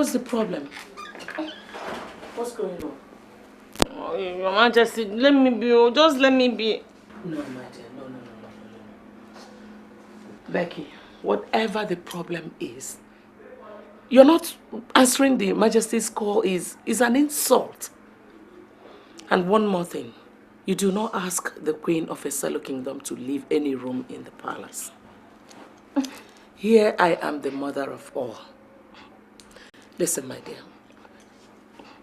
What's the problem? What's going on? Oh, Your Majesty, let me be. Oh, just let me be. No, my dear. No. Becky, whatever the problem is, you're not answering the Majesty's call is an insult. And one more thing. You do not ask the Queen of Exile Kingdom to leave any room in the palace. Here I am the mother of all. Listen, my dear.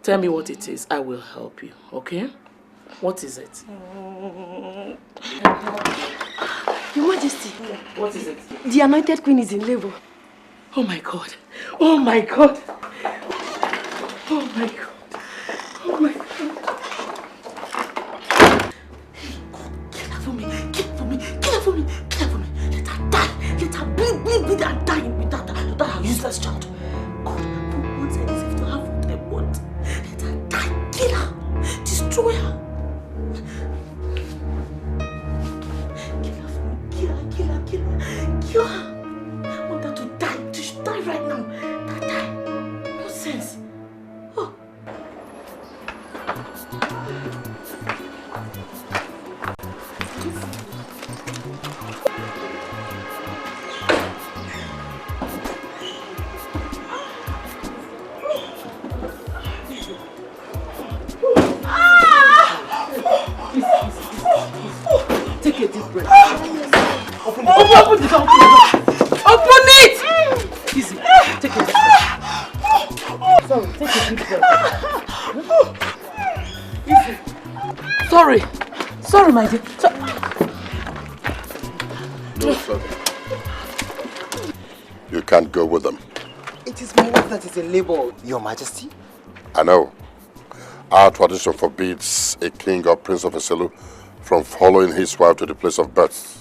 Tell me what it is. I will help you, okay? What is it? Your Majesty. What is it? The anointed queen is in labor. Oh my God. Oh my God. Oh my God. Oh my God. Kill her for me. Kill her for me. Kill her for me. Kill her for me. Let her die. Let her bleed and die without that useless child. God, for once I deserve to have what I want. Let her die. Kill her. Destroy her. Kill her. I want her to die. She should die right now. Die. Nonsense. Oh. Take a deep breath. Open the door. Open it! Easy. Take a deep breath. Sorry, take a deep breath. Easy. Sorry, my dear. No, sir. You can't go with them. It is my wife that is in labor, Your Majesty. I know. Our tradition forbids a king or prince of Exile from following his wife to the place of birth.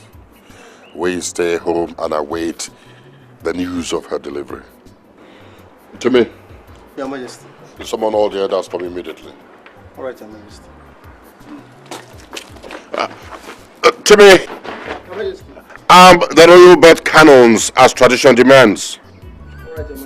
We stay home and await the news of her delivery. Timmy. Your Majesty. You summon all the elders come immediately. All right, Your Majesty. Timmy. Your Majesty. The royal birth canons as tradition demands. All right, Your Majesty.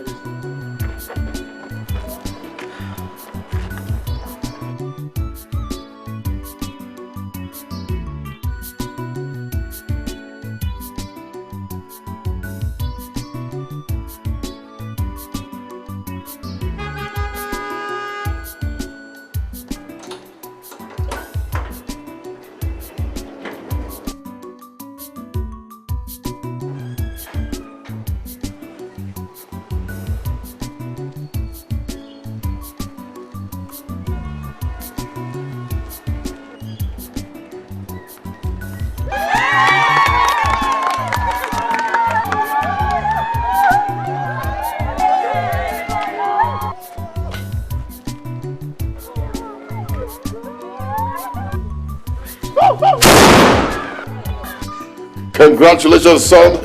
Congratulations, son.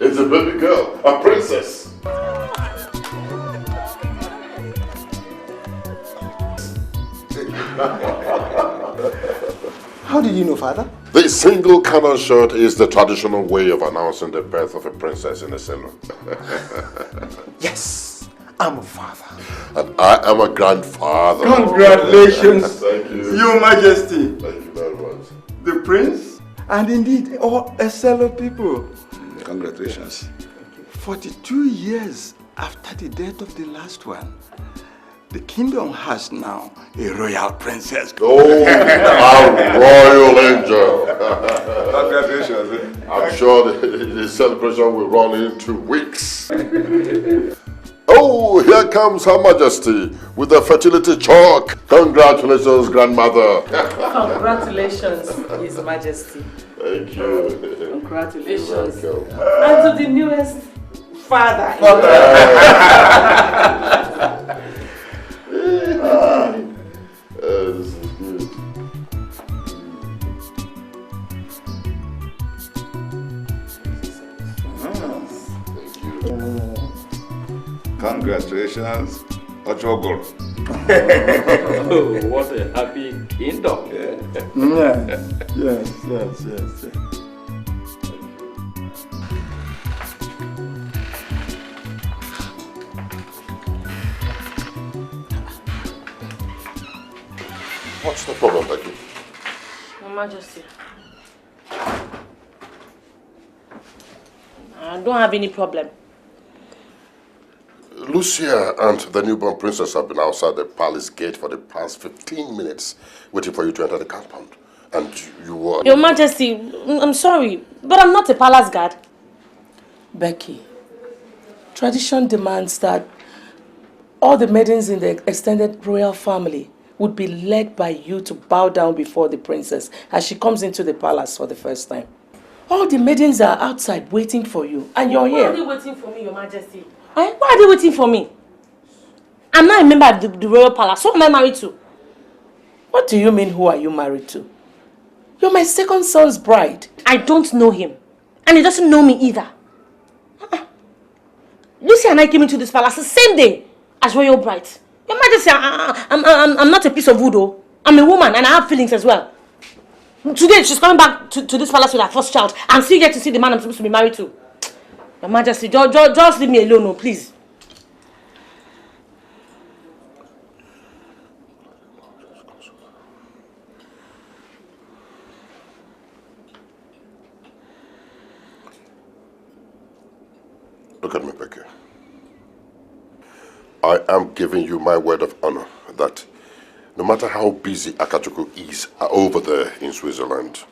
It's a baby girl, a princess. How did you know, Father? The single canon shot is the traditional way of announcing the birth of a princess in a salon. Yes, I'm a father. And I am a grandfather. Congratulations, Thank you. Your Majesty. Thank you very much. The prince, and indeed all Exile people. Congratulations. 42 years after the death of the last one, the kingdom has now a royal princess. Oh, a royal angel. Congratulations. I'm sure the celebration will run into weeks. Oh, here comes Her Majesty with the fertility chalk. Congratulations, grandmother. Congratulations, His Majesty. Thank you. Congratulations. You're welcome. And to the newest father. This is good. Thank you. Congratulations, Ochogoro. Oh, what a happy kingdom. Yes. What's the problem, Becky? Your Majesty. I don't have any problem. Lucia and the newborn princess have been outside the palace gate for the past 15 minutes, waiting for you to enter the compound. And you were... Your Majesty, I'm sorry, but I'm not a palace guard. Becky, tradition demands that all the maidens in the extended royal family would be led by you to bow down before the princess as she comes into the palace for the first time. All the maidens are outside waiting for you, and you're here. Why are they waiting for me, Your Majesty? Why are they waiting for me? I'm not a member of the royal palace. Who am I married to? What do you mean, who are you married to? You're my second son's bride. I don't know him. And he doesn't know me either. Lucy and I came into this palace the same day as royal brides. Your Majesty, I'm not a piece of wood, though. I'm a woman and I have feelings as well. Today she's coming back to this palace with her first child and still get to see the man I'm supposed to be married to. Your Majesty, just leave me alone, no, please. Look at me, Becky. I am giving you my word of honor that no matter how busy Akachuku is over there in Switzerland,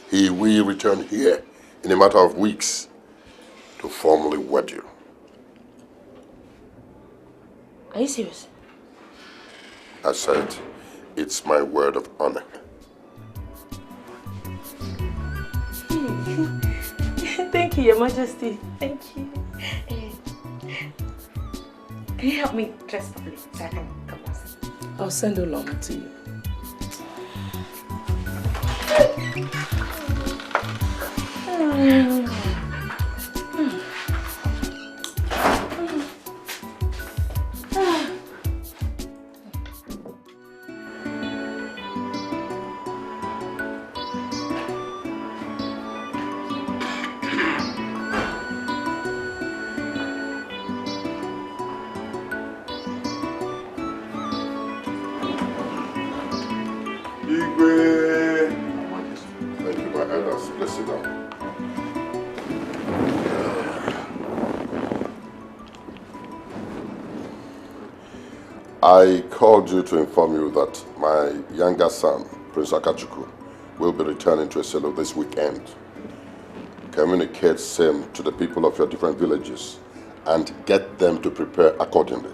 he will return here in a matter of weeks to formally wed you. Are you serious? I said, it's my word of honor. Thank you, Your Majesty. Thank you. Can you help me dress properly so I can come past? I'll send Oloma to you. Thank you, my elders. Let's sit down. I called you to inform you that my younger son, Prince Akachuku, will be returning to Exile this weekend. Communicate same to the people of your different villages and get them to prepare accordingly.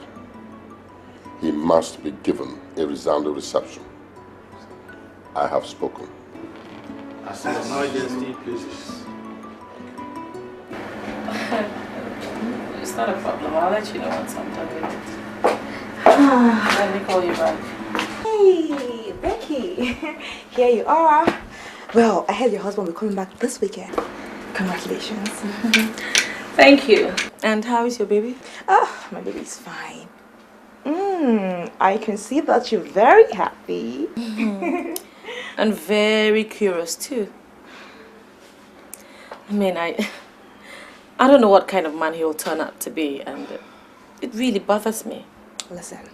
He must be given a resounding reception. I have spoken. As Your Majesty pleases. It's not a problem. I'll let you know once I'm done with it. Let me call you back. Hey, Becky. Here you are. Well, I heard your husband will be coming back this weekend. Congratulations. Thank you. And how is your baby? Oh, my baby's fine. I can see that you're very happy. And very curious too. I mean, I don't know what kind of man he'll turn out to be, and it really bothers me. Listen,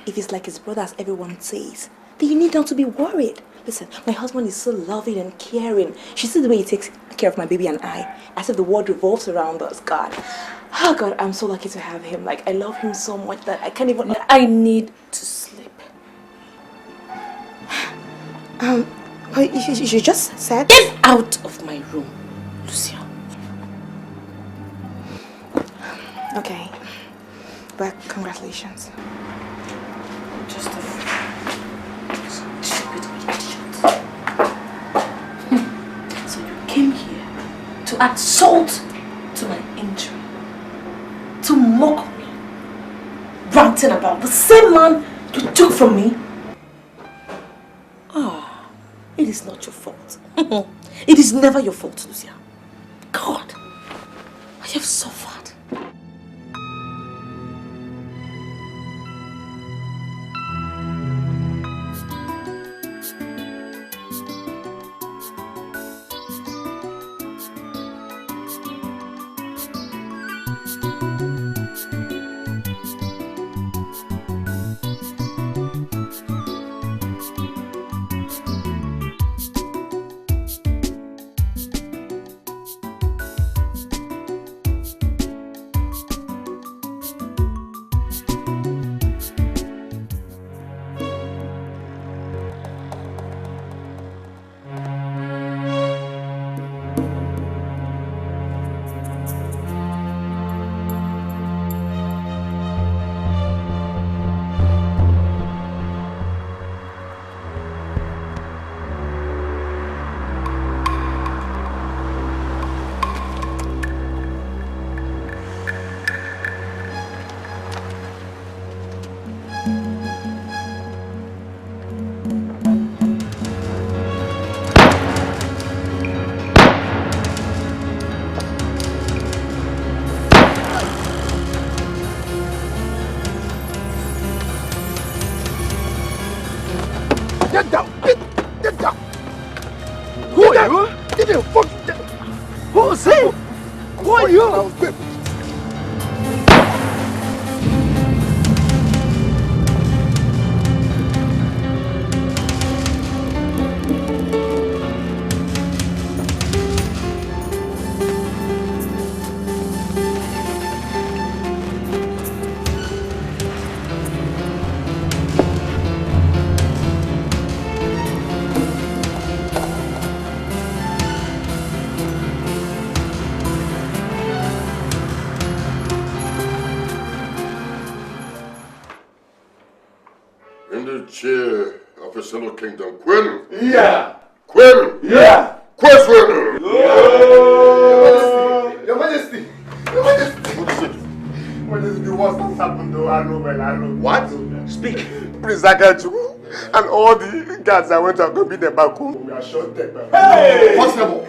if it's like his brother as everyone says, then you need not to be worried. Listen, my husband is so loving and caring. You see the way he takes care of my baby and I, as if the world revolves around us. God, oh God, I'm so lucky to have him. Like, I love him so much that I can't even... I need to sleep. But you just said... Get out of my room, Lucia. Okay, but congratulations. Just a stupid idiot. So you came here to add salt to my injury, to mock me, ranting about the same man you took from me. Oh, it is not your fault. It is never your fault, Lucia. God, I have suffered. Get down! Get down! Who are you? Get the fuck! Who is he? Who are you? In the chair of a solo kingdom, Quinn. Yeah. Quinn. Yeah. Quinn. Your Majesty! Your Majesty! What is it? What is the worst that's happened though? I know, well, I know. What? Speak! Prince Agachu and all the guards that went to accompany them back home. We are shot dead, man. Hey! Possible!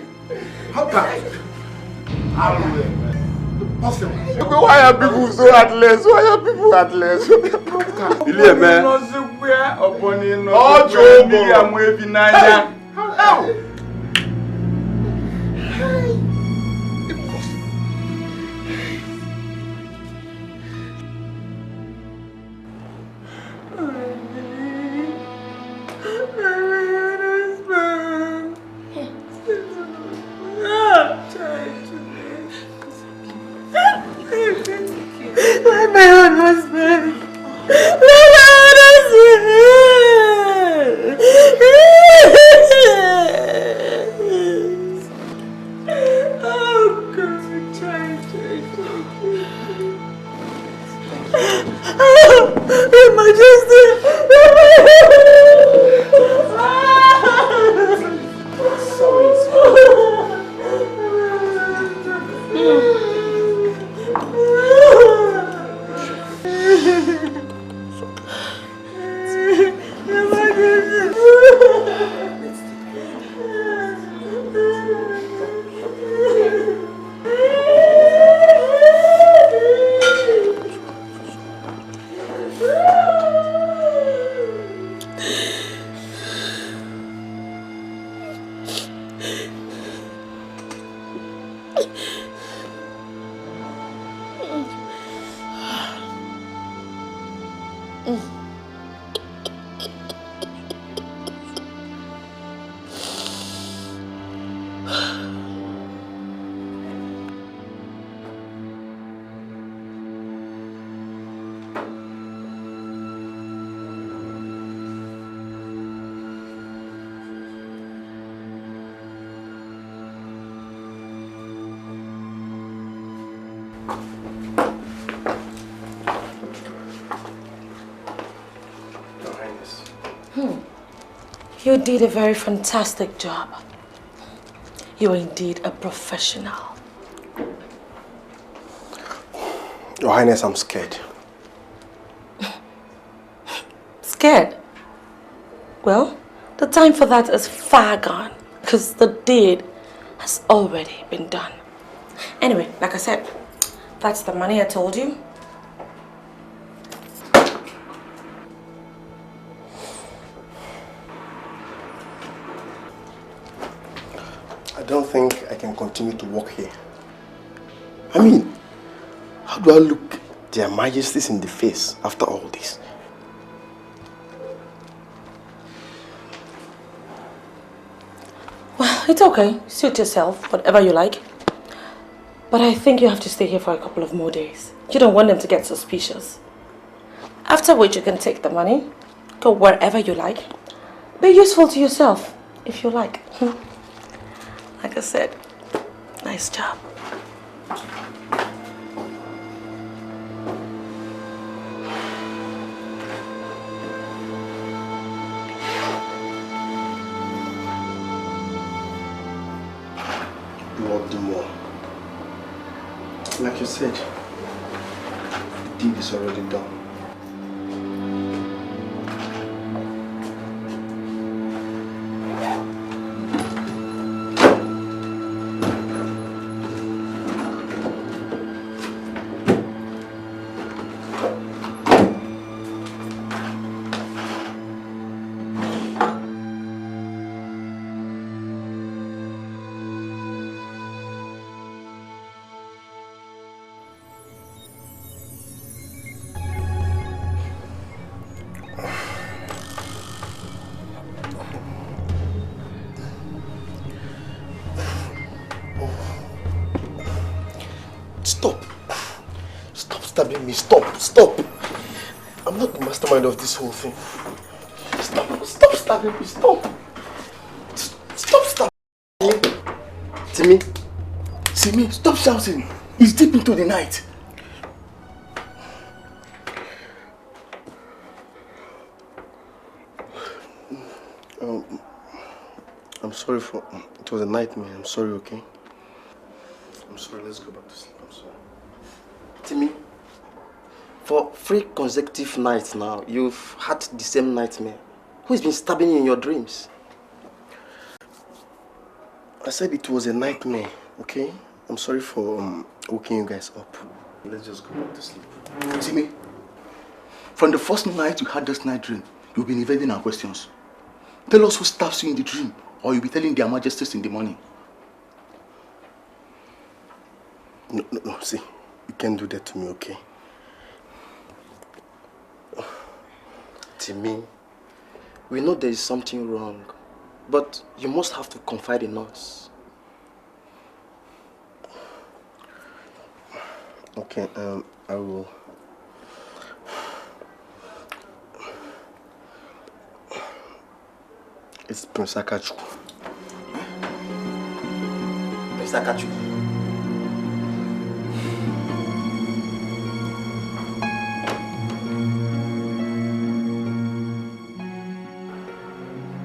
How can? Possible. Why are people so heartless? Why are people heartless? Ilé man. Oh, Joe. How? My own husband. My own husband. Oh God, try. Your Majesty. You did a very fantastic job. You are indeed a professional. Your Highness, I'm scared. Scared? Well, the time for that is far gone, because the deed has already been done. Anyway, like I said, that's the money I told you. I don't think I can continue to work here. I mean, how do I look their majesties in the face after all this? Well, it's okay. Suit yourself, whatever you like. But I think you have to stay here for a couple of more days. You don't want them to get suspicious. After which you can take the money, go wherever you like. Be useful to yourself, if you like. Like I said, nice job. Lord, do more. Like you said, the deed is already done. stabbing me. Stop, stop. I'm not the mastermind of this whole thing. Stop stabbing me, stop. Stop stabbing me. Timmy. Simi, stop shouting. It's deep into the night. I'm sorry for... It was a nightmare. I'm sorry, okay? I'm sorry. Let's go back to sleep. I'm sorry. Timmy, for 3 consecutive nights now, you've had the same nightmare. Who's been stabbing you in your dreams? I said it was a nightmare, okay? I'm sorry for waking you guys up. Let's just go back to sleep. Timmy, from the first night you had this night dream, you've been evading our questions. Tell us who stabs you in the dream, or you'll be telling their majesties in the morning. No, see, you can't do that to me, okay? Timmy, we know there is something wrong, but you must have to confide in us. Okay, I will. It's Prince Akachu. Prince Akachu.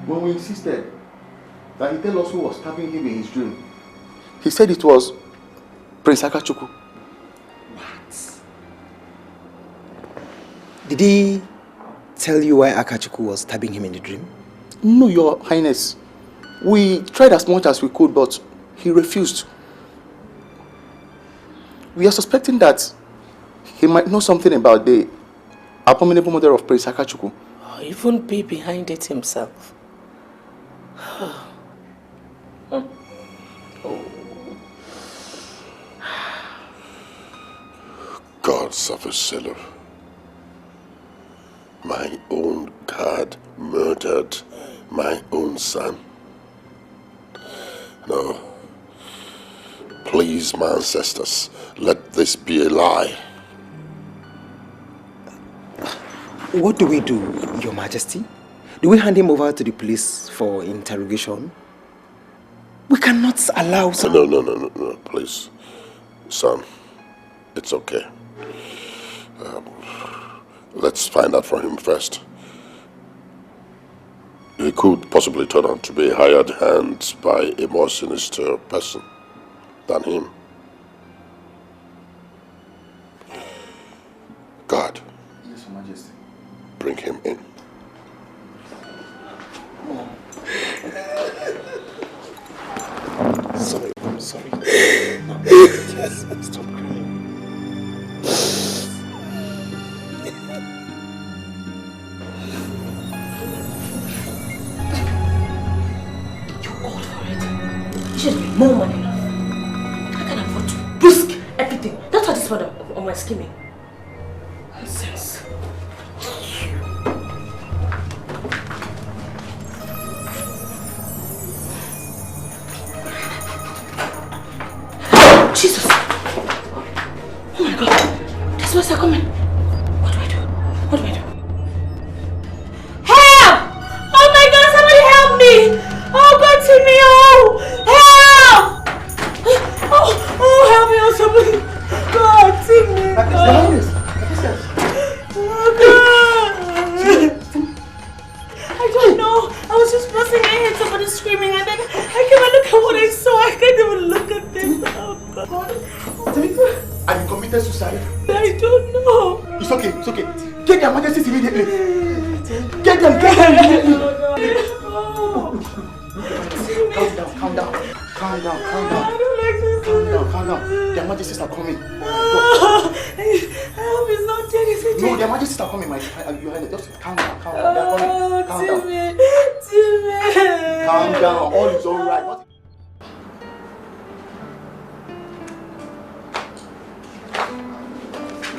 When we insisted that he tell us who was stabbing him in his dream, he said it was Prince Akachuku. What? Did he tell you why Akachuku was stabbing him in the dream? No, Your Highness. We tried as much as we could, but he refused. We are suspecting that he might know something about the abominable murder of Prince Akachuku. Or even be behind it himself. Gods of Exile. My own God murdered my own son. No. Please, my ancestors, let this be a lie. What do we do, Your Majesty? Do we hand him over to the police for interrogation? We cannot allow... No, please. Son, it's okay. Let's find out from him first. He could possibly turn out to be hired hand by a more sinister person than him. God. Yes, Your Majesty. Bring him in. Sorry, I'm sorry. Yes, stop crying. You should be more money enough. I can afford to risk everything. That's what this mother of my scheming. Nonsense. Jesus! Oh my God! These boys are coming. What do I do? What do I do? Help! Oh my God! Somebody help me! Oh God, Timmy! Oh! Help! Oh, help me! Oh, somebody! God, Timmy! Oh God! I don't know. I was just pressing my head, somebody screaming, and then I came and look at what I saw. I can't even look at this. Oh God! Have you committed suicide? I don't know. It's okay, it's okay. Get their majesties immediately. Get them immediately. Calm down. I don't like this. Calm down. Their majesties are coming. I hope he's not dead. Is he No, dead? their majesties are coming, my Highness. Just calm down. They're coming. Calm down. Timmy. Calm down. All is alright.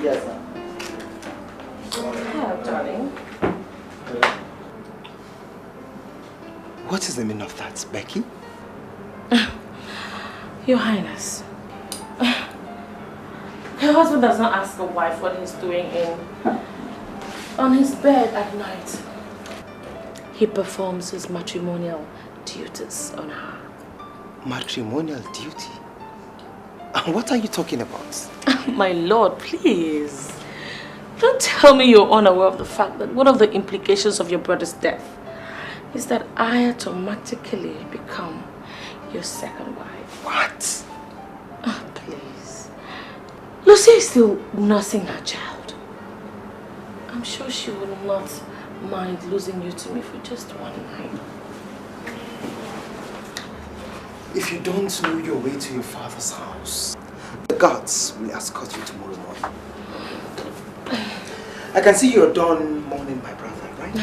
Yes, sir. Hello, darling. What is the meaning of that, Becky? Your Highness, A husband does not ask a wife what he's doing on his bed at night. He performs his matrimonial duties on her. Matrimonial duty? What are you talking about? My lord, please. Don't tell me you're unaware of the fact that one of the implications of your brother's death is that I automatically become your second wife. What? Oh, please. Lucy is still nursing her child. I'm sure she will not mind losing you to me for just one night. If you don't know your way to your father's house, the gods will escort you tomorrow morning. I can see you're done mourning my brother, right?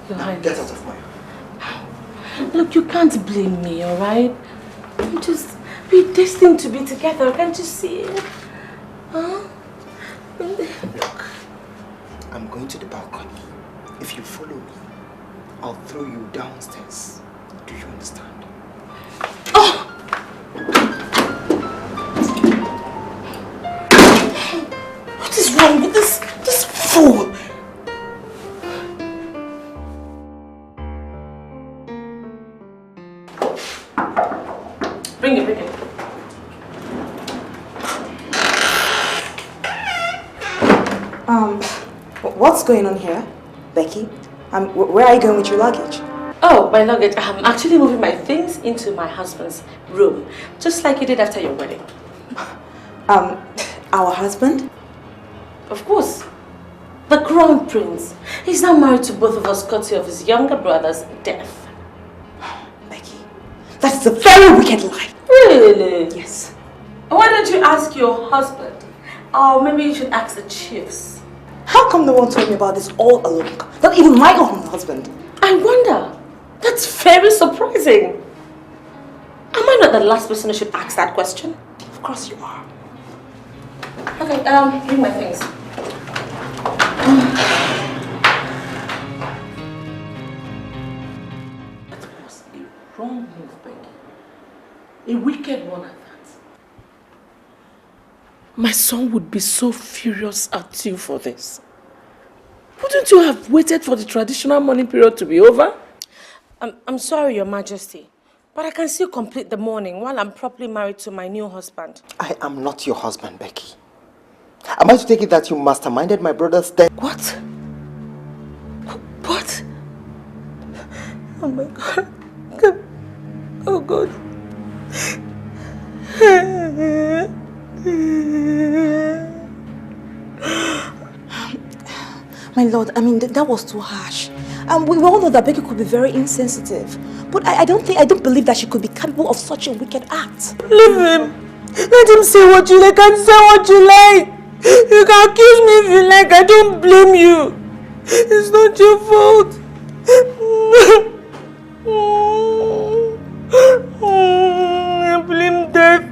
Now get out of my home. Look, you can't blame me, alright? We're destined to be together, can't you see it? Huh? Look, I'm going to the balcony. If you follow me, I'll throw you downstairs. Do you understand? Oh! What is wrong with this fool? Bring it. What's going on here, Becky? Where are you going with your luggage? Oh, my luggage. I'm actually moving my things into my husband's room, just like you did after your wedding. Our husband? Of course. The crown prince. He's now married to both of us courtesy of his younger brother's death. Becky, that is a very wicked lie. Really? Yes. Why don't you ask your husband? Or maybe you should ask the chiefs. How come no one told me about this all along? Not even my own husband. I wonder. That's very surprising. Am I not the last person who should ask that question? Of course you are. Okay, bring my things. That was a wrong move, Becky. A wicked one at that. My son would be so furious at you for this. Wouldn't you have waited for the traditional mourning period to be over? I'm sorry, Your Majesty, but I can still complete the mourning while I'm properly married to my new husband. I am not your husband, Becky. Am I to take it that you masterminded my brother's death? What? What? Oh my God. Oh God. My lord, that was too harsh. We all know that Becky could be very insensitive. But I don't believe that she could be capable of such a wicked act. Leave him. Let him say what you like and say what you like. You can accuse me if you like. I don't blame you. It's not your fault. I blame death.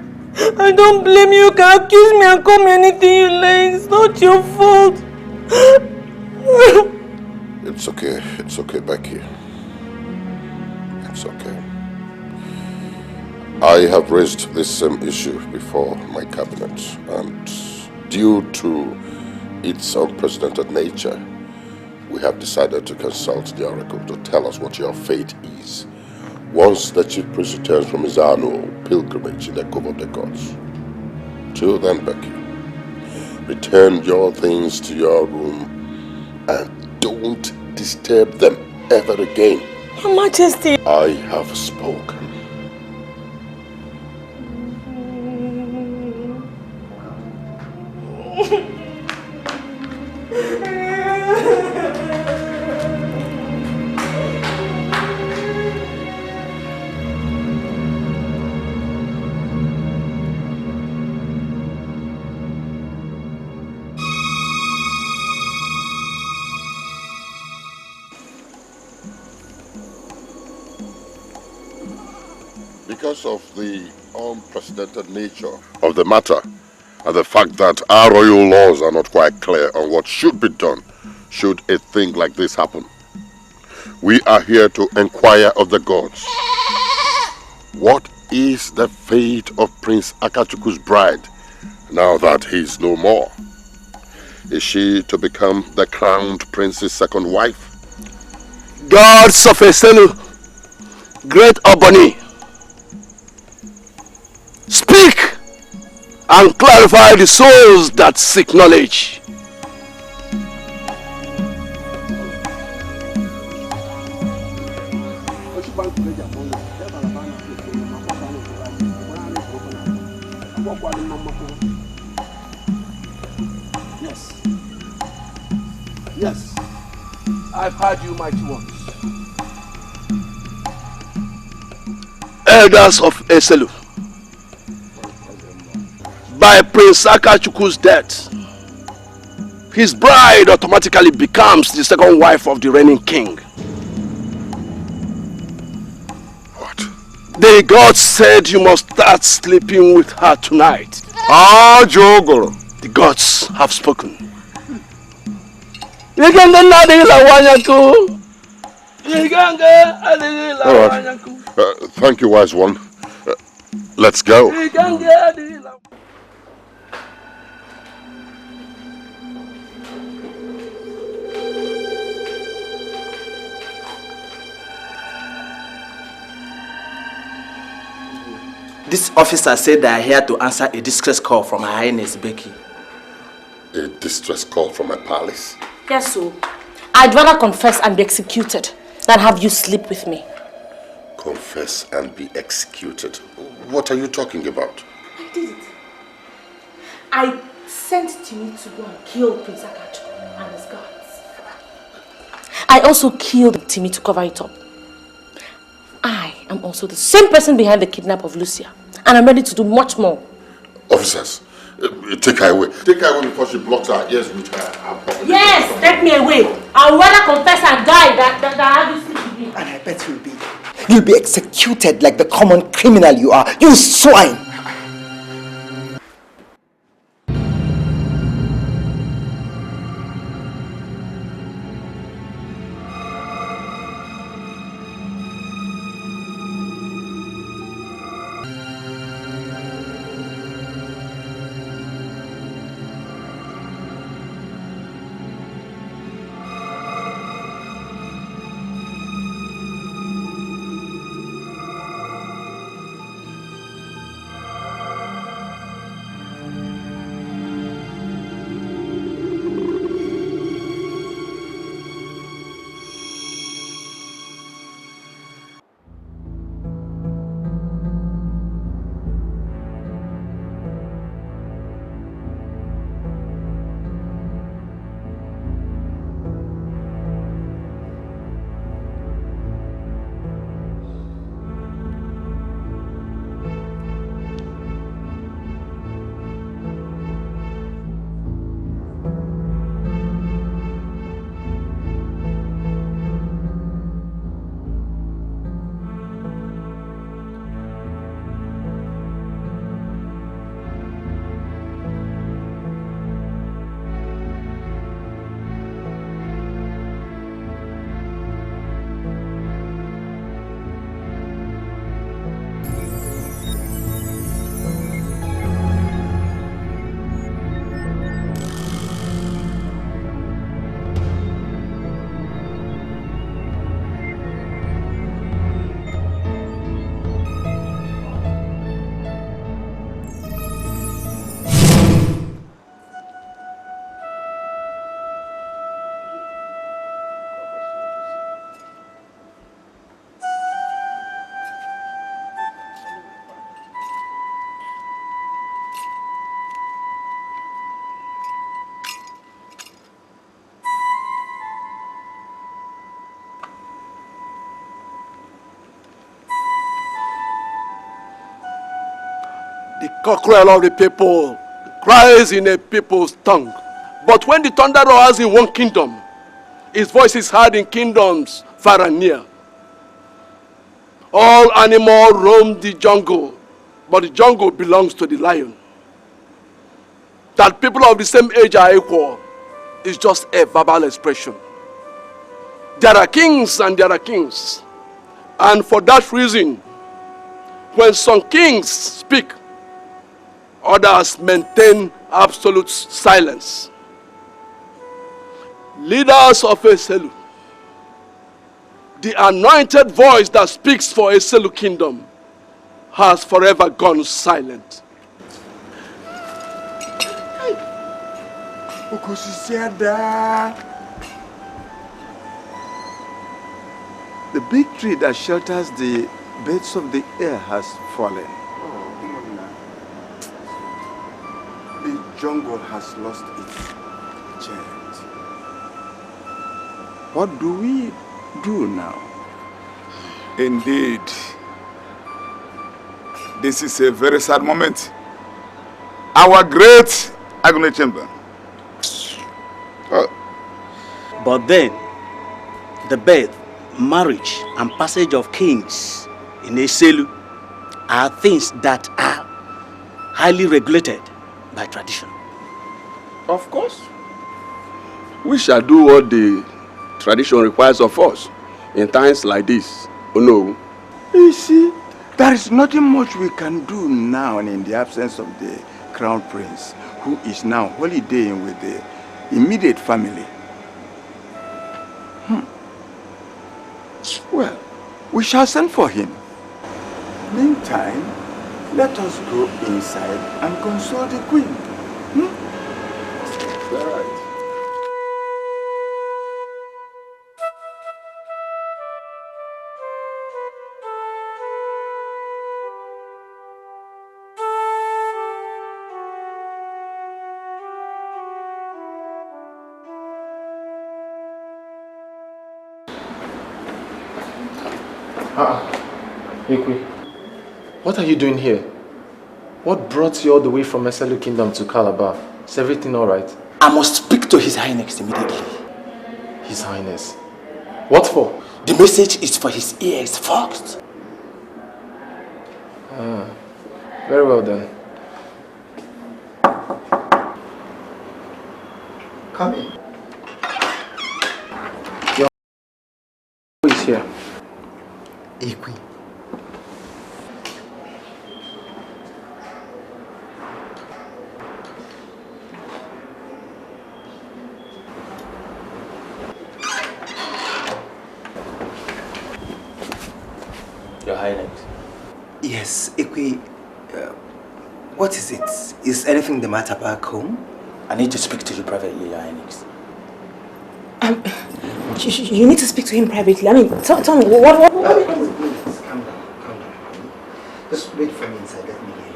I don't blame you. You can accuse me and call me anything you like. It's not your fault. It's okay, Becky. It's okay. I have raised this same issue before my cabinet, and due to its unprecedented nature, we have decided to consult the oracle to tell us what your fate is once the chief priest returns from his annual pilgrimage in the Cove of the Gods. Till then, Becky, return your things to your room and don't disturb them ever again. Your Majesty. I have spoken. Because of the unprecedented nature of the matter and the fact that our royal laws are not quite clear on what should be done should a thing like this happen, we are here to inquire of the gods. What is the fate of Prince Akachuku's bride, Now that he's no more, is she to become the crowned prince's second wife? Gods of Exile, great Obani, speak and clarify the souls that seek knowledge. Yes, I've heard you, mighty ones. Elders of Exile, by Prince Akachukwu's death, his bride automatically becomes the second wife of the reigning king. What? The gods said you must start sleeping with her tonight. Ah, Jogoro. The gods have spoken. All right. Thank you, wise one. Let's go. This officer said they are here to answer a distress call from Her Highness Becky. A distress call from my palace? Yes, so I'd rather confess and be executed than have you sleep with me. Confess and be executed? What are you talking about? I did it. I sent Timmy to go and kill Prince Akachuku and his guards. I also killed Timmy to cover it up. I am also the same person behind the kidnap of Lucia. And I'm ready to do much more. Officers, take her away. Take her away before she blocks her ears with her. Yes, take me away. I'll rather confess and die than have you sleep with me. And I bet you'll be executed like the common criminal you are. You swine! The cockerel of the people cries in a people's tongue. But when the thunder roars in one kingdom, his voice is heard in kingdoms far and near. All animals roam the jungle, but the jungle belongs to the lion. That people of the same age are equal is just a verbal expression. There are kings and there are kings. And for that reason, when some kings speak, Others maintain absolute silence. Leaders of Exile, the anointed voice that speaks for Exile Kingdom has forever gone silent. The big tree that shelters the birds of the air has fallen. The jungle has lost its giant. What do we do now? Indeed. This is a very sad moment. Our great agony chamber. But then, the birth, marriage, and passage of kings in Exile are things that are highly regulated by tradition. Of course. We shall do what the tradition requires of us in times like this. Oh no. You see, there is nothing much we can do now in the absence of the crown prince, who is now holidaying with the immediate family. Well, we shall send for him. Meantime, let us go inside and console the queen. All right. Ikwe, what are you doing here? What brought you all the way from Exile Kingdom to Calabar? Is everything alright? I must speak to His Highness immediately. His Highness? What for? The message is for his ears first. Very well then. Come in. Who is here? Ikwe. Your Highness. Yes, Ikwe. What is it? Is anything the matter back home? I need to speak to you privately, Your Highness. You need to speak to him privately. I mean, tell me, what? Calm down. Just wait for me inside, let me hear you.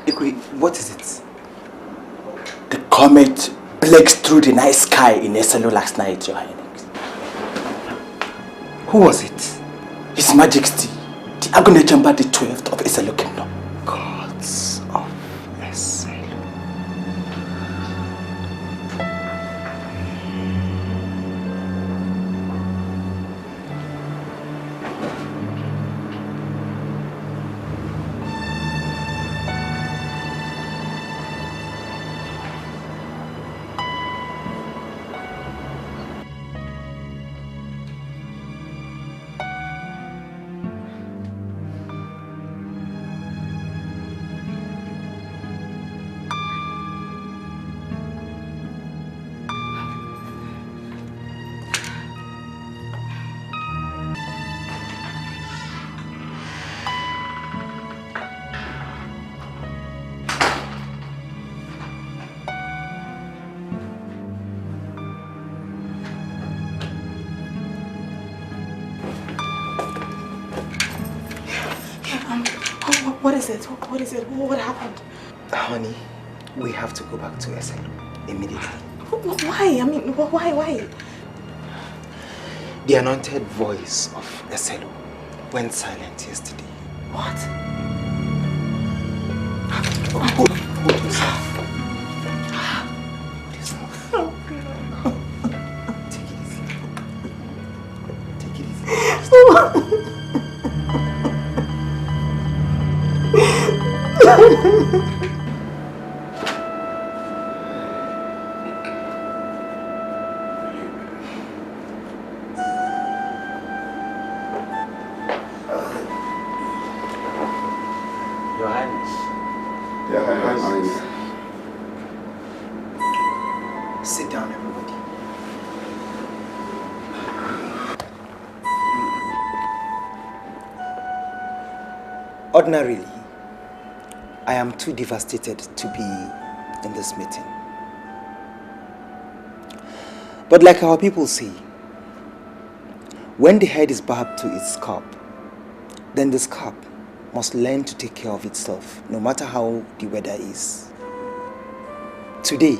Ikwe, what is it? The comet blazed through the night sky in Exile last night, Your Highness. Who was it? His Majesty, the Agony Chamber, the 12th of Exile Kingdom. Gods of Exile. What is it? What is it? What happened? Honey, we have to go back to Exile immediately. Why? I mean, why? The anointed voice of Exile went silent yesterday. What? Hold yourself. Hold yourself. Take it easy. Take it easy. Sit down, everybody. Ordinarily, I am too devastated to be in this meeting. But like our people say, when the head is barbed to its scalp, then the scalp must learn to take care of itself, no matter how the weather is. Today,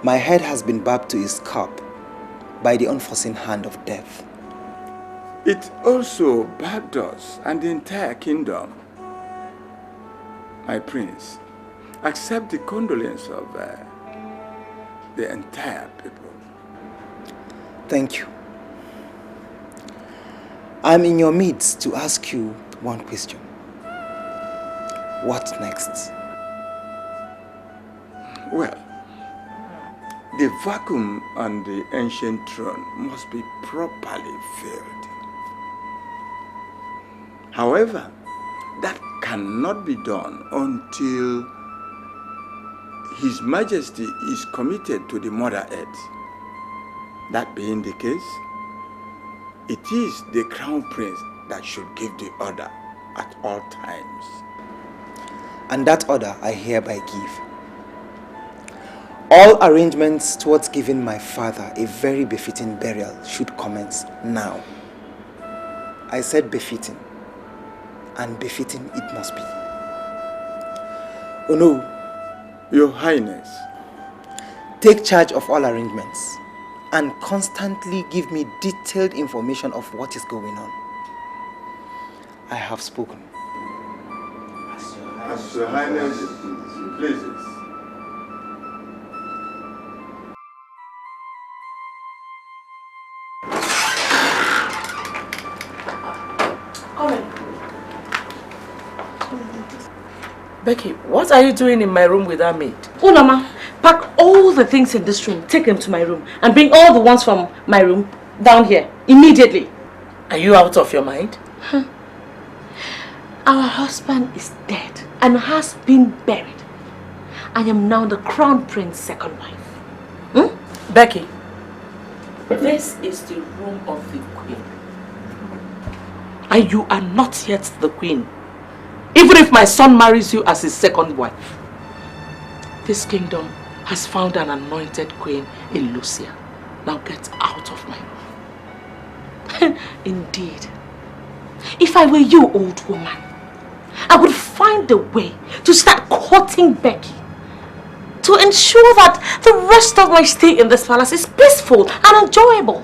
my head has been barbed to its scalp by the unforeseen hand of death. It also barbed us and the entire kingdom. My prince, accept the condolence of the entire people. Thank you. I'm in your midst to ask you one question. What next? Well, the vacuum on the ancient throne must be properly filled. However, that cannot be done until His Majesty is committed to the Mother Earth. That being the case, it is the Crown Prince that should give the order at all times. And that order I hereby give. All arrangements towards giving my father a very befitting burial should commence now. I said befitting, and befitting it must be. Oh no, Your Highness, take charge of all arrangements and constantly give me detailed information of what is going on. I have spoken. as Your Highness pleases. Becky, what are you doing in my room with that maid? Oh, Mama, pack all the things in this room, take them to my room, and bring all the ones from my room down here, immediately. Are you out of your mind? Our husband is dead and has been buried. I am now the Crown Prince's second wife. Becky, this is the room of the Queen. And you are not yet the Queen. Even if my son marries you as his second wife. This kingdom has found an anointed queen in Lucia. Now get out of my room. Indeed. If I were you, old woman, I would find a way to start courting Becky to ensure that the rest of my stay in this palace is peaceful and enjoyable.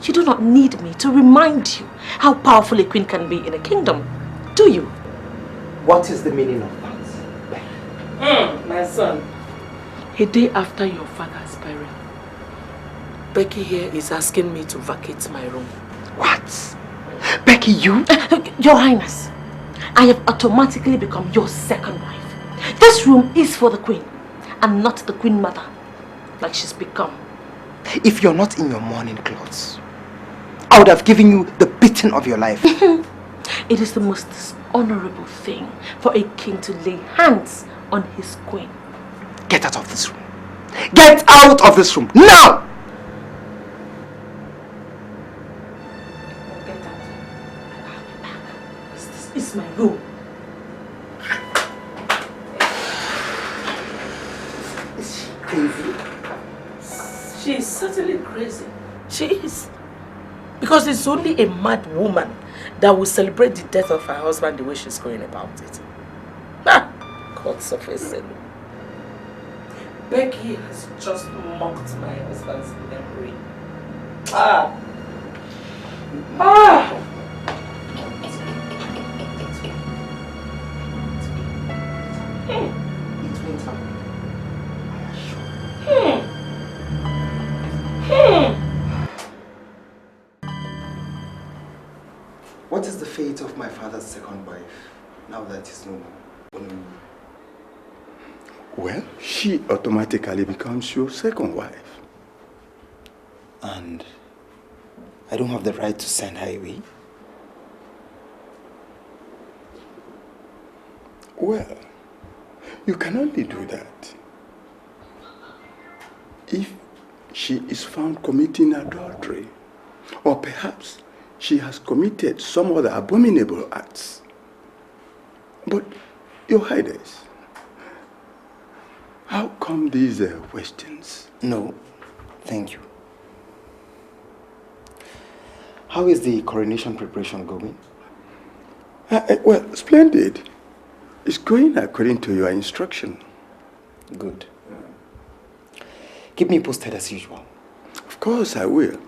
You do not need me to remind you how powerful a queen can be in a kingdom, do you? What is the meaning of that? My son. A day after your father's burial, Becky here is asking me to vacate my room. What? Becky, you? Your Highness, I have automatically become your second wife. This room is for the queen and not the queen mother, like she's become. If you're not in your mourning clothes, I would have given you the beating of your life. It is the most dishonorable thing for a king to lay hands on his queen. Get out of this room. Get out of this room now! Get out. I'll be back. This is my room. Is she crazy? She is certainly crazy. She is. Because it's only a mad woman that will celebrate the death of her husband the way she's going about it. Gods of Exile. Becky has just mocked my husband's memory. It went up. What is the fate of my father's second wife now that he's no more? Well, she automatically becomes your second wife. And I don't have the right to send her away? Well, you can only do that if she is found committing adultery, or perhaps she has committed some other abominable acts. But, Your Highness, how come these questions? No, thank you. How is the coronation preparation going? Well, splendid. It's going according to your instruction. Good. Keep me posted as usual. Of course I will.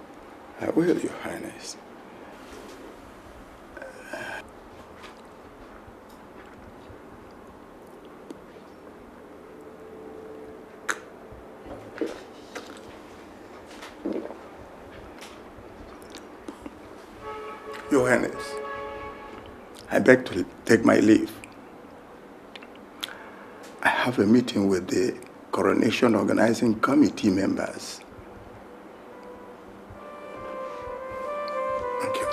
I will, Your Highness. Your Highness, I beg to take my leave. I have a meeting with the Coronation Organizing Committee members. Thank you.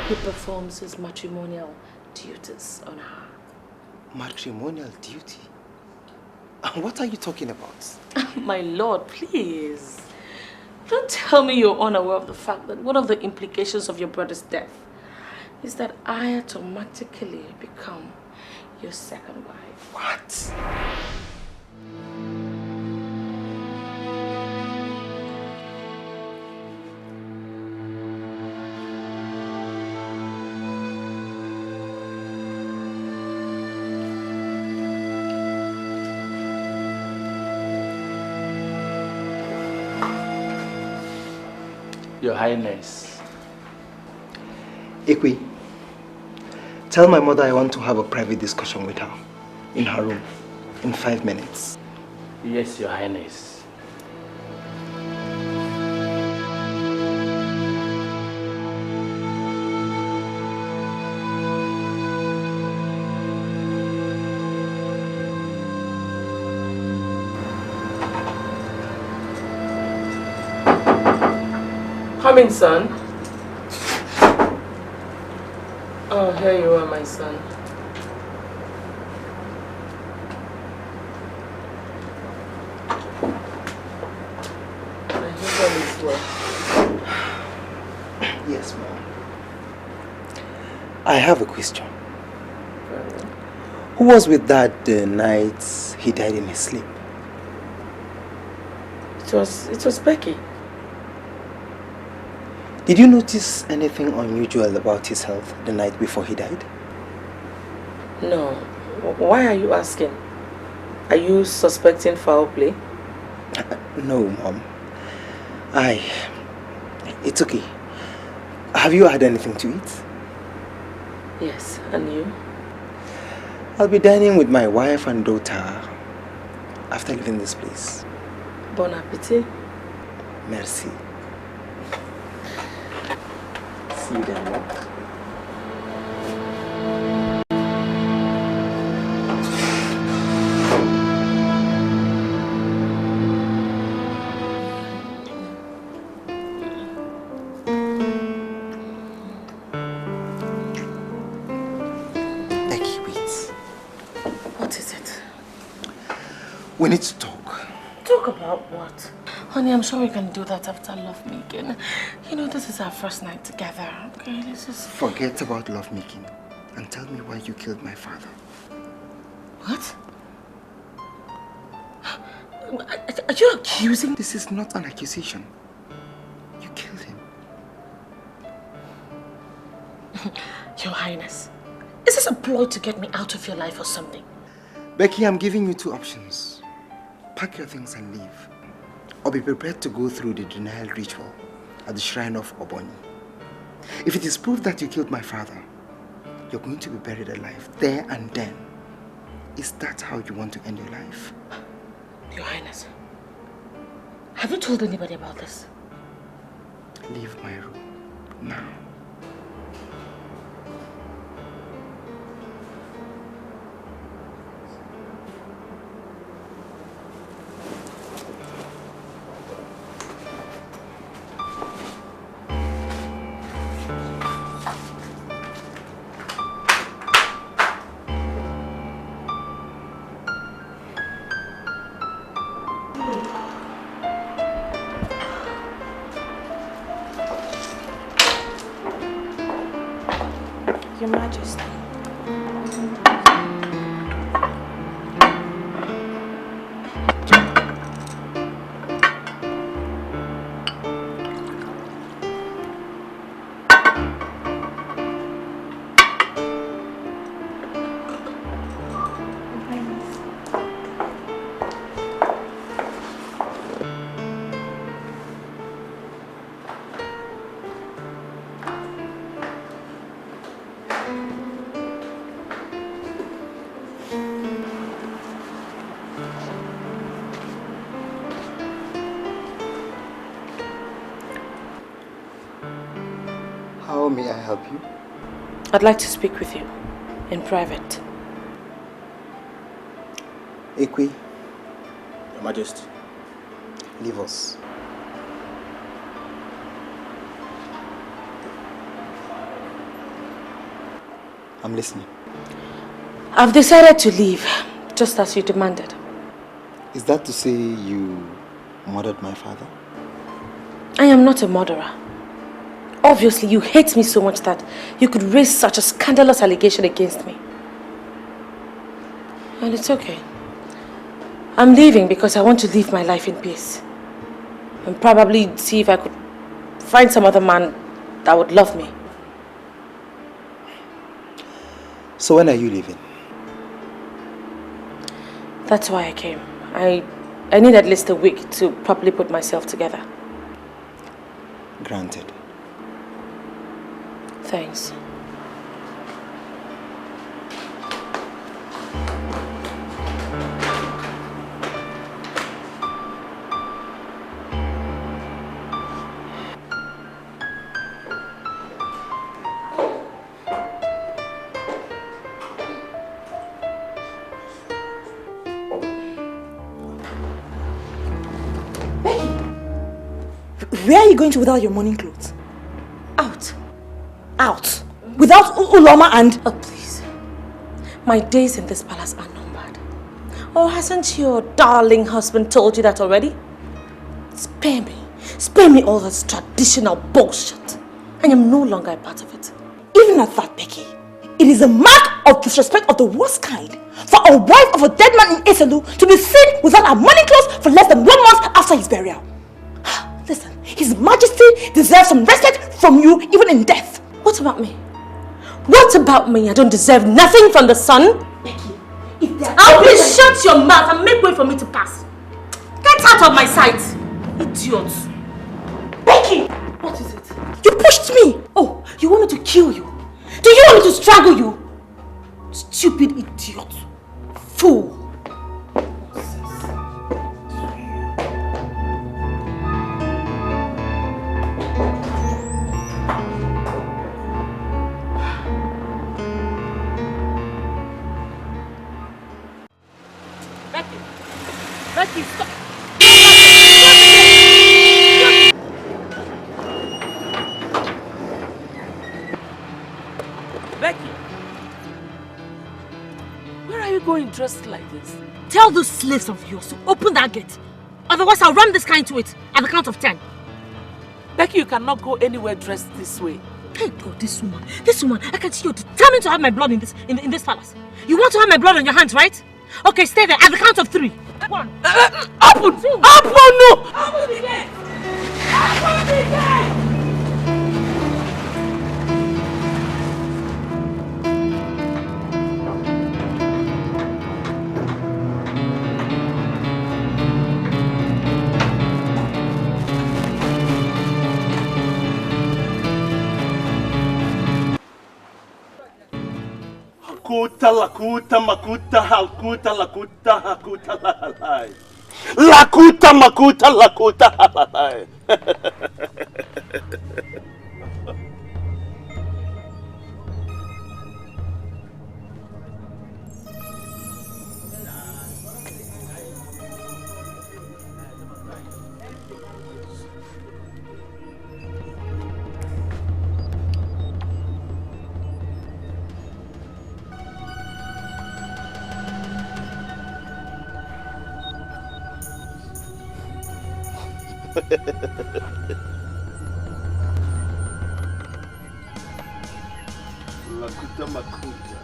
He performs his matrimonial duties on her. Matrimonial duty? What are you talking about? My lord, please. Don't tell me you're unaware of the fact that one of the implications of your brother's death is that I automatically become your second wife. What? Your Highness. Ekwe, tell my mother I want to have a private discussion with her in her room in 5 minutes. Yes, Your Highness. Come in, son. Oh, here you are, my son. I hope all is well. Yes, Mom. I have a question. Who was with Dad the night he died in his sleep? It was Becky. Did you notice anything unusual about his health the night before he died? No. Why are you asking? Are you suspecting foul play? No, Mom. It's okay. Have you had anything to eat? Yes, and you? I'll be dining with my wife and daughter after leaving this place. Bon appetit. Merci. See you then, Mom. Becky, wait. What is it? We need to talk. Talk about what? Honey, I'm sure we can do that after lovemaking. You know, this is our first night together, okay? Let's just... Forget about lovemaking and tell me why you killed my father. What? Are you accusing? This is not an accusation. You killed him. Your Highness, is this a ploy to get me out of your life or something? Becky, I'm giving you two options. Pack your things and leave. Or be prepared to go through the denial ritual at the shrine of Oboni. If it is proof that you killed my father, you're going to be buried alive there and then. Is that how you want to end your life? Your Highness, have you told anybody about this? Leave my room now. Your Majesty. How may I help you? I'd like to speak with you in private. Ekwe, Your Majesty. leave us. I'm listening. I've decided to leave, just as you demanded. Is that to say you murdered my father? I am not a murderer. Obviously, you hate me so much that you could raise such a scandalous allegation against me. And it's okay. I'm leaving because I want to live my life in peace. And probably see if I could find some other man that would love me. So when are you leaving? That's why I came. I need at least a week to properly put myself together. Granted. Thanks. Where are you going to without your morning clothes? Out. Out. Without Uloma and... Oh, please. My days in this palace are numbered. Oh, hasn't your darling husband told you that already? Spare me. Spare me all this traditional bullshit. I am no longer a part of it. Even at that, Becky, it is a mark of disrespect of the worst kind for a wife of a dead man in Exile to be seen without her morning clothes for less than 1 month after his burial. Listen, His Majesty deserves some respect from you even in death. What about me? What about me? I don't deserve nothing from the sun. Becky, Please shut your mouth and make way for me to pass. Get out of my sight, idiot. Becky! What is it? You pushed me! Oh, you want me to kill you? Do you want me to strangle you? Stupid idiot. Fool. Becky, stop. Becky, where are you going dressed like this? Tell those slaves of yours to open that gate, Otherwise, I'll ram this car into it at the count of 10. Becky, you cannot go anywhere dressed this way. Hey God, this woman, I can see you're determined to have my blood in this palace. You want to have my blood on your hands, right? Okay, stay there at the count of 3. 1. Open! 2. Open! No! Open the gate! Open the gate! Hakuta lakuta makuta halkuta lakuta hakuta lalai. Lakuta makuta lakuta halalai. Lakuta makuta.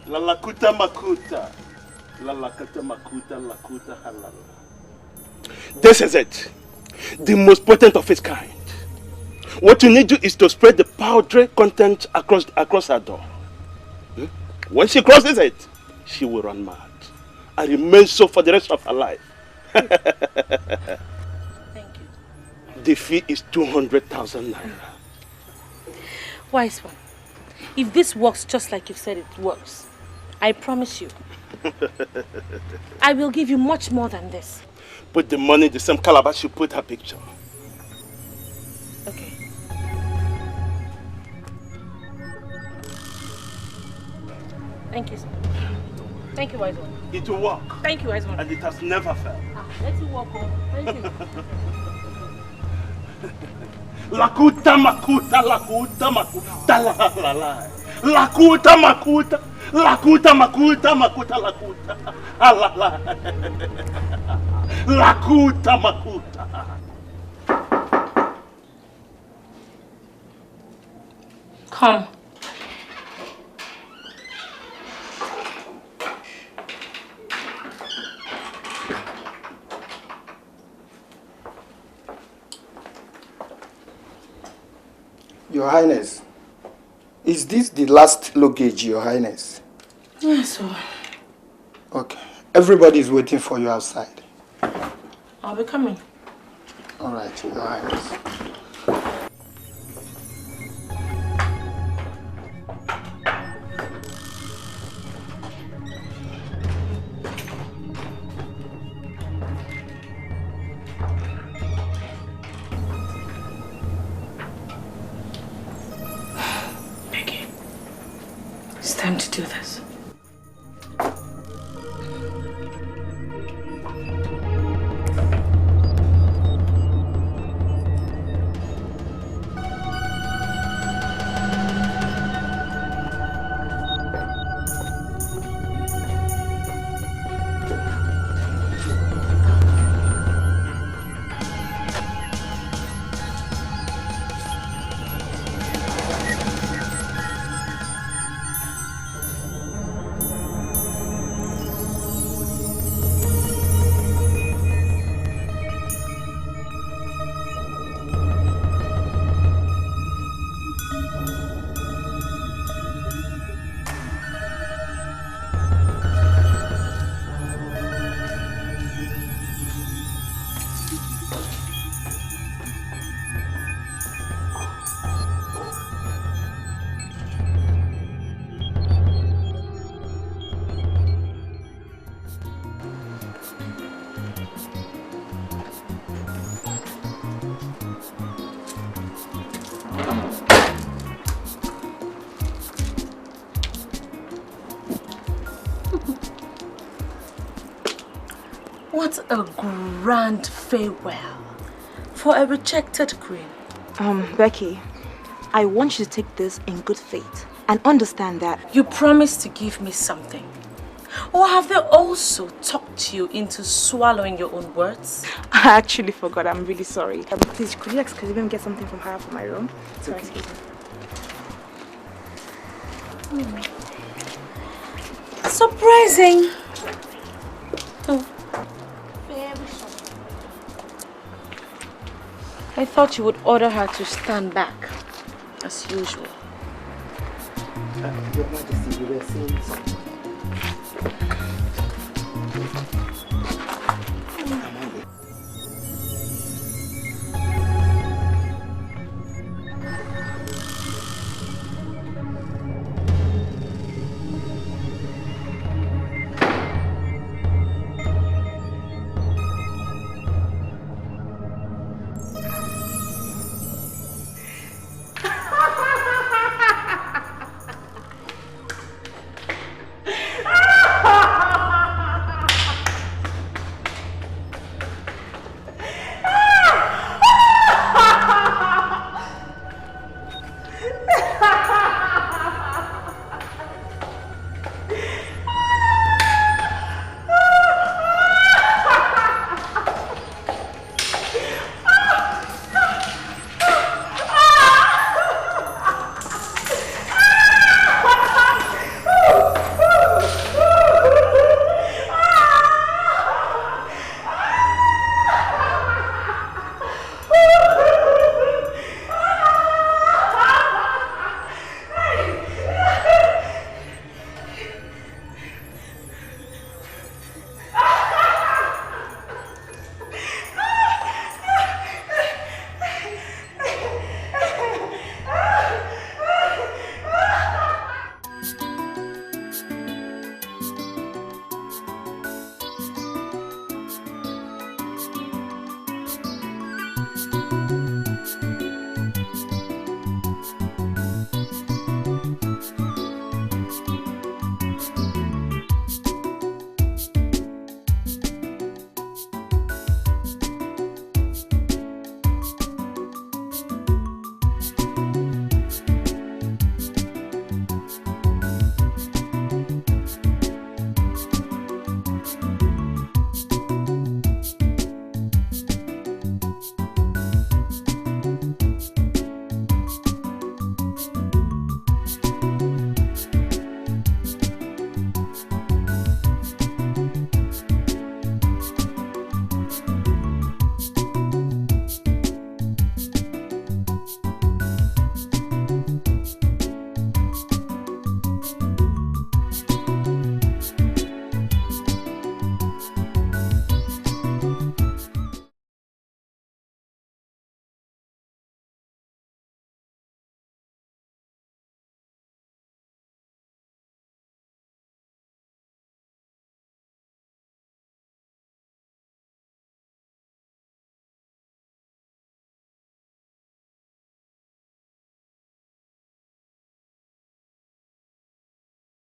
La lakuta makuta. La lakuta makuta lakuta halala. This is it. The most potent of its kind. What you need to do is to spread the powdery content across her door. When she crosses it, she will run mad and remain so for the rest of her life. Thank you. The fee is 200,000 naira. Wise one. If this works just like you said it works, I promise you, I will give you much more than this. Put the money in the same calabash you put her picture. Okay. Thank you, sir. Thank you, wise one. It will work. Thank you, wise one. And it has never failed. Let it work, oh. Thank you. Lakuta makuta lakuta makuta la la la. Lakuta makuta lakuta makuta makuta lakuta la la. Lakuta makuta. Come. Your Highness, is this the last luggage, Your Highness? Yes, sir. Okay. Everybody is waiting for you outside. I'll be coming. All right, Your Highness. It's time to do this. What a grand farewell for a rejected queen. Becky, I want you to take this in good faith and understand that you promised to give me something. Or have they also talked you into swallowing your own words? I actually forgot. I'm really sorry. Please, could you excuse me and get something from her from my room? Sorry, excuse me. Surprising. Oh. I thought you would order her to stand back, as usual. Your Majesty, you were saying something.